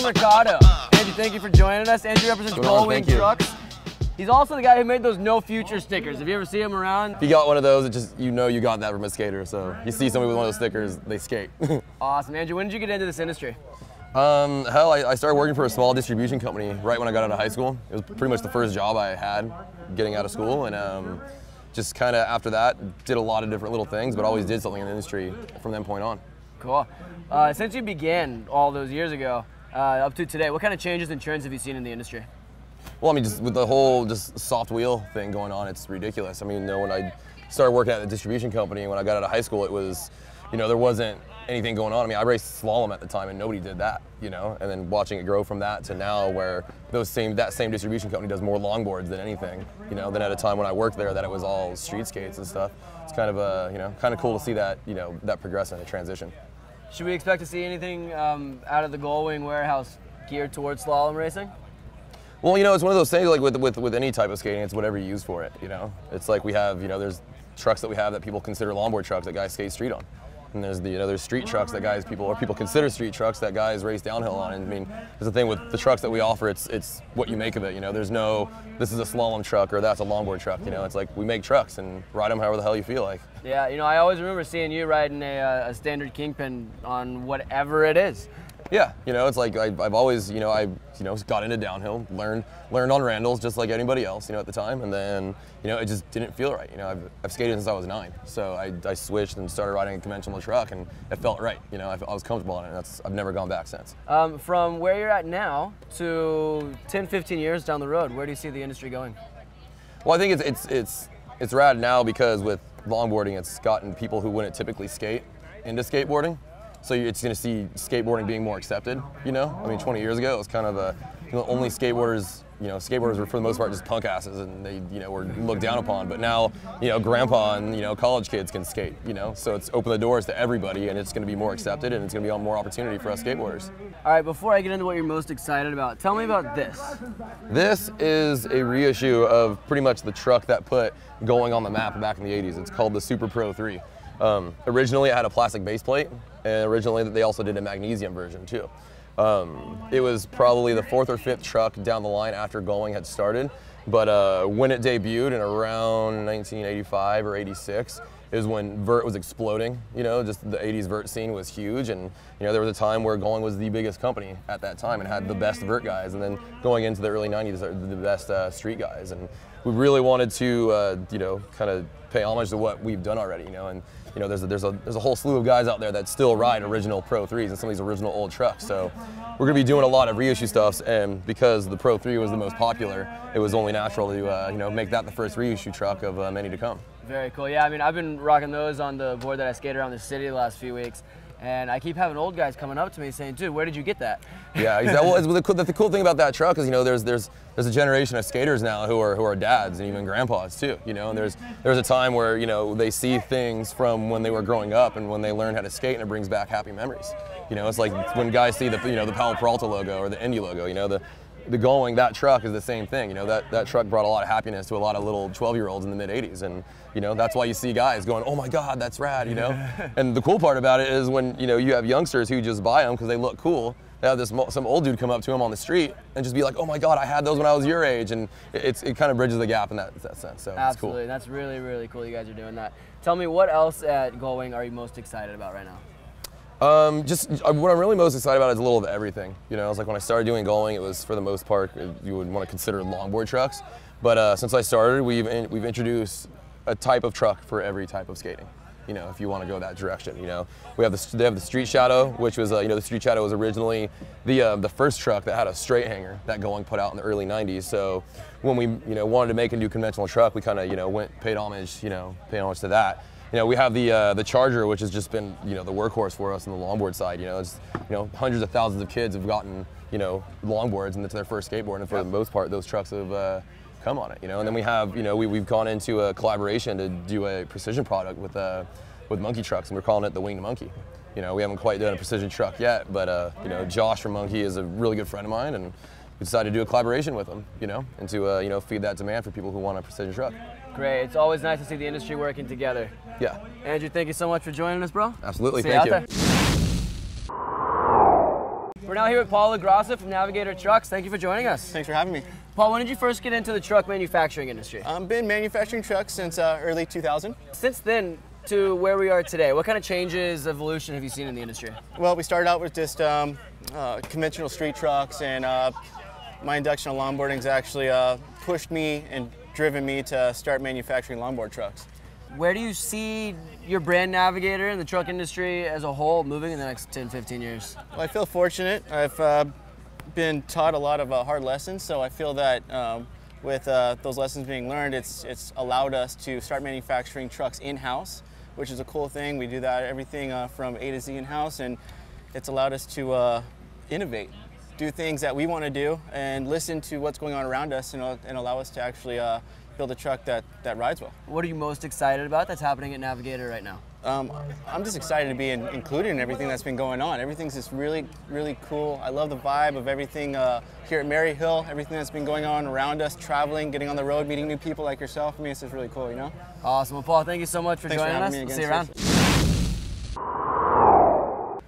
Mercado. Andrew, thank you for joining us. Andrew represents Gullwing trucks. He's also the guy who made those no future stickers. Have you ever seen him around? If you got one of those, it just, you know you got that from a skater. So you see somebody with one of those stickers, they skate. Awesome. Andrew, when did you get into this industry? Hell, I started working for a small distribution company right when I got out of high school. It was pretty much the first job I had getting out of school, and just kind of after that, did a lot of different little things, but always did something in the industry from that point on. Cool. Since you began all those years ago, up to today, what kind of changes and trends have you seen in the industry? Well, I mean, just with the whole just soft wheel thing going on, it's ridiculous. I mean, when I started working at the distribution company, when I got out of high school, it was, there wasn't anything going on. I mean, I raced slalom at the time, and nobody did that, and then watching it grow from that to now, where that same distribution company does more longboards than anything, than at a time when I worked there that it was all street skates and stuff. It's kind of kind of cool to see that, that progress and the transition. Should we expect to see anything out of the Gullwing warehouse geared towards slalom racing? Well, it's one of those things, like with any type of skating, it's whatever you use for it, It's like we have, there's trucks that we have that people consider longboard trucks that guys skate street on. And there's there's street trucks that people consider street trucks that guys race downhill on. And I mean, there's the thing with the trucks that we offer, it's what you make of it, There's no, this is a slalom truck or that's a longboard truck, It's like we make trucks and ride them however the hell you feel like. Yeah, I always remember seeing you riding a standard Kingpin on whatever it is. Yeah, it's like I've always, got into downhill, learned on Randalls just like anybody else, at the time, and then, it just didn't feel right. I've skated since I was 9, so I switched and started riding a conventional truck, and it felt right. I was comfortable on it, and I've never gone back since. From where you're at now to 10, 15 years down the road, where do you see the industry going? Well, I think it's rad now because with longboarding, it's gotten people who wouldn't typically skate into skateboarding. So it's going to see skateboarding being more accepted, I mean, 20 years ago, it was kind of only skateboarders, skateboarders were for the most part just punk asses and they, were looked down upon. But now, grandpa and, college kids can skate, So it's opened the doors to everybody and it's going to be more accepted and it's going to be more opportunity for us skateboarders. All right, before I get into what you're most excited about, tell me about this. This is a reissue of pretty much the truck that put Gullwing on the map back in the 80s. It's called the Super Pro 3. Originally, it had a plastic base plate, and originally they also did a magnesium version too. It was probably the 4th or 5th truck down the line after Gullwing had started, but when it debuted in around 1985 or 86 is when vert was exploding. Just the 80s vert scene was huge, and there was a time where Gullwing was the biggest company at that time and had the best vert guys, and then going into the early 90s, the best street guys, and we really wanted to kind of pay homage to what we've done already, and there's a whole slew of guys out there that still ride original Pro 3s and some of these original old trucks. So we're going to be doing a lot of reissue stuffs, and because the Pro 3 was the most popular, it was only natural to make that the first reissue truck of many to come. Very cool. Yeah, I mean, I've been rocking those on the board that I skate around the city the last few weeks. And I keep having old guys coming up to me saying, "Dude, where did you get that?" Yeah, exactly. Well, the cool thing about that truck is, there's a generation of skaters now who are dads and even grandpas too. And there's a time where they see things from when they were growing up and when they learn how to skate, and it brings back happy memories. It's like when guys see the the Powell Peralta logo or the Indy logo. The Gullwing, that truck is the same thing. That truck brought a lot of happiness to a lot of little 12-year-olds in the mid-'80s, and that's why you see guys going, "Oh my God, that's rad," And the cool part about it is when you have youngsters who just buy them because they look cool. They have some old dude come up to him on the street and just be like, "Oh my God, I had those when I was your age," and it kind of bridges the gap in that sense. So absolutely, it's cool. That's really, really cool. You guys are doing that. Tell me, what else at Gullwing are you most excited about right now? What I'm really most excited about is a little of everything. It's like when I started doing Gullwing, it was for the most part you would want to consider longboard trucks. But since I started, we've introduced a type of truck for every type of skating. If you want to go that direction. They have the Street Shadow, which was the Street Shadow was originally the first truck that had a straight hanger that Gullwing put out in the early 90s. So when we wanted to make a new conventional truck, we kind of paid homage to that. We have the Charger, which has just been the workhorse for us on the longboard side. It's hundreds of thousands of kids have gotten longboards and it's their first skateboard, and for the most part those trucks have come on it. And then we have we've gone into a collaboration to do a precision product with Monkey Trucks, and we're calling it the Winged Monkey. We haven't quite done a precision truck yet, but Josh from Monkey is a really good friend of mine, and we decided to do a collaboration with him, and to feed that demand for people who want a precision truck. Great. It's always nice to see the industry working together. Yeah. Andrew, thank you so much for joining us, bro. Absolutely. Thank you. We're now here with Paul LaGrassa from Navigator Trucks. Thank you for joining us. Thanks for having me. Paul, when did you first get into the truck manufacturing industry? I've been manufacturing trucks since early 2000. Since then to where we are today, what kind of changes, evolution have you seen in the industry? Well, we started out with just conventional street trucks, and my induction on longboarding has actually pushed me and driven me to start manufacturing longboard trucks. Where do you see your brand Navigator and the truck industry as a whole moving in the next 10, 15 years? Well, I feel fortunate. I've been taught a lot of hard lessons, so I feel that with those lessons being learned, it's allowed us to start manufacturing trucks in-house, which is a cool thing. We do that, everything from A to Z in-house, and it's allowed us to innovate, do things that we want to do, and listen to what's going on around us, and allow us to actually build a truck that rides well. What are you most excited about that's happening at Navigator right now? I'm just excited to be included in everything that's been going on. Everything's just really, really cool. I love the vibe of everything here at Maryhill, everything that's been going on around us, traveling, getting on the road, meeting new people like yourself. I mean, it's just really cool, you know? Awesome. Well, Paul, thank you so much for joining us. Me again. See you around.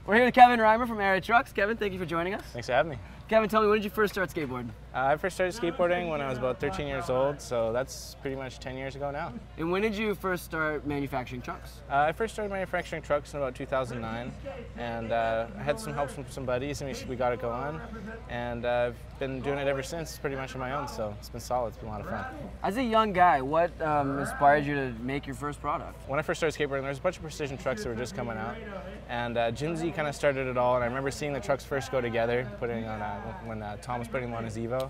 We're here with Kevin Reimer from Aera Trucks. Kevin, thank you for joining us. Thanks for having me. Kevin, tell me, when did you first start skateboarding? I first started skateboarding when I was about 13 years old, so that's pretty much 10 years ago now. And when did you first start manufacturing trucks? I first started manufacturing trucks in about 2009, and I had some help from some buddies, and we got it going. And I've been doing it ever since, pretty much on my own, so it's been solid. It's been a lot of fun. As a young guy, what inspired you to make your first product? When I first started skateboarding, there was a bunch of precision trucks that were just coming out, and Jim Z kind of started it all. And I remember seeing the trucks first go together, putting on when Tom was putting them on his Evo.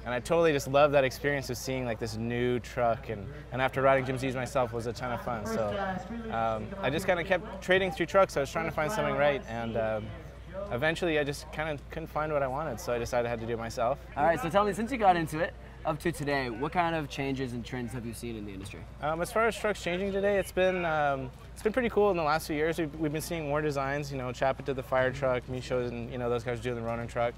And I totally just loved that experience of seeing like this new truck, and after riding Jim Z's myself was a ton of fun. So I just kind of kept trading through trucks. I was trying to find something right, and eventually I just kind of couldn't find what I wanted, so I decided I had to do it myself. All right, so tell me, since you got into it, up to today, what kind of changes and trends have you seen in the industry? As far as trucks changing today, it's been pretty cool in the last few years. We've been seeing more designs. You know, Chappa did the fire truck, Misho's, and those guys doing the Ronin truck.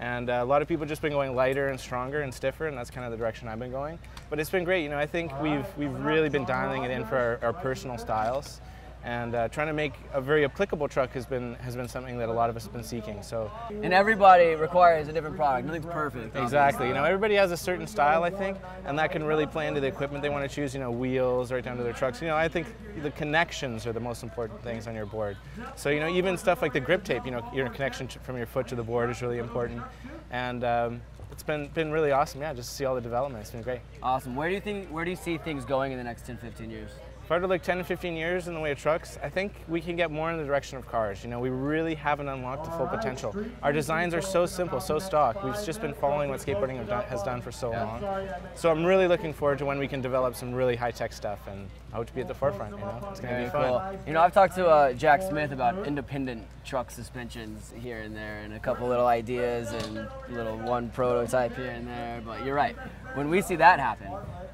And a lot of people just been going lighter and stronger and stiffer, and that's kind of the direction I've been going. But it's been great. You know, I think we've really been dialing it in for our personal styles, and trying to make a very applicable truck has been something that a lot of us have been seeking. So, and everybody requires a different product. Nothing's perfect. Exactly. You know, everybody has a certain style, I think, and that can really play into the equipment they want to choose. You know, wheels right down to their trucks. You know, I think the connections are the most important things on your board. So, you know, even stuff like the grip tape. You know, your connection from your foot to the board is really important, and it's been really awesome. Yeah, just to see all the development. It's been great. Awesome. Where do you see things going in the next 10, 15 years? If I were to look 10 to 15 years in the way of trucks, I think we can get more in the direction of cars. You know, we really haven't unlocked the full potential. Our designs are so simple, so stock. We've just been following what skateboarding has done for so long. So I'm really looking forward to when we can develop some really high-tech stuff, and I hope to be at the forefront. You know, it's going to be fun. Cool. You know, I've talked to Jack Smith about independent truck suspensions here and there, and a couple little ideas and one prototype here and there. But you're right. When we see that happen,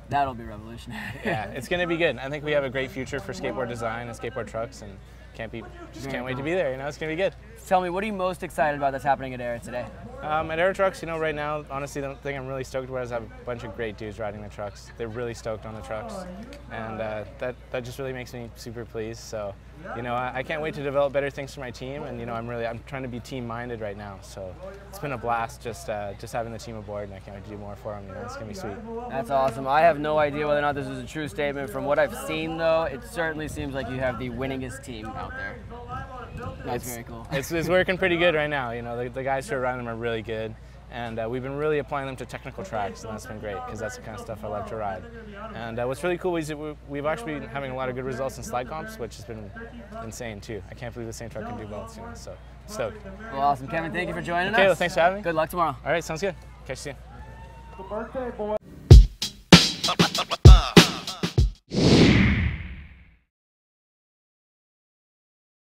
that'll be revolutionary. Yeah, it's going to be good. I think we have a great future for skateboard design and skateboard trucks, and can't wait to be there. You know, it's going to be good. Tell me, what are you most excited about that's happening at Aera today? At Aera Trucks, you know, right now, honestly, the thing I'm really stoked about is I have a bunch of great dudes riding the trucks. They're really stoked on the trucks, and that just really makes me super pleased. So, you know, I can't wait to develop better things for my team, and you know, I'm trying to be team-minded right now. So it's been a blast just having the team aboard, and I can't wait to do more for them. You know, it's gonna be sweet. That's awesome. I have no idea whether or not this is a true statement. From what I've seen, though, it certainly seems like you have the winningest team out there. That's very cool. It's working pretty good right now. You know, the guys who are riding them are really good, and we've been really applying them to technical tracks, and that's been great because that's the kind of stuff I love to ride. And what's really cool is we've actually been having a lot of good results in slide comps, which has been insane too. I can't believe the same truck can do both. You know, so stoked. Well, awesome, Kevin. Thank you for joining us. Okay, well, thanks for having me. Good luck tomorrow. All right, sounds good. Catch you soon.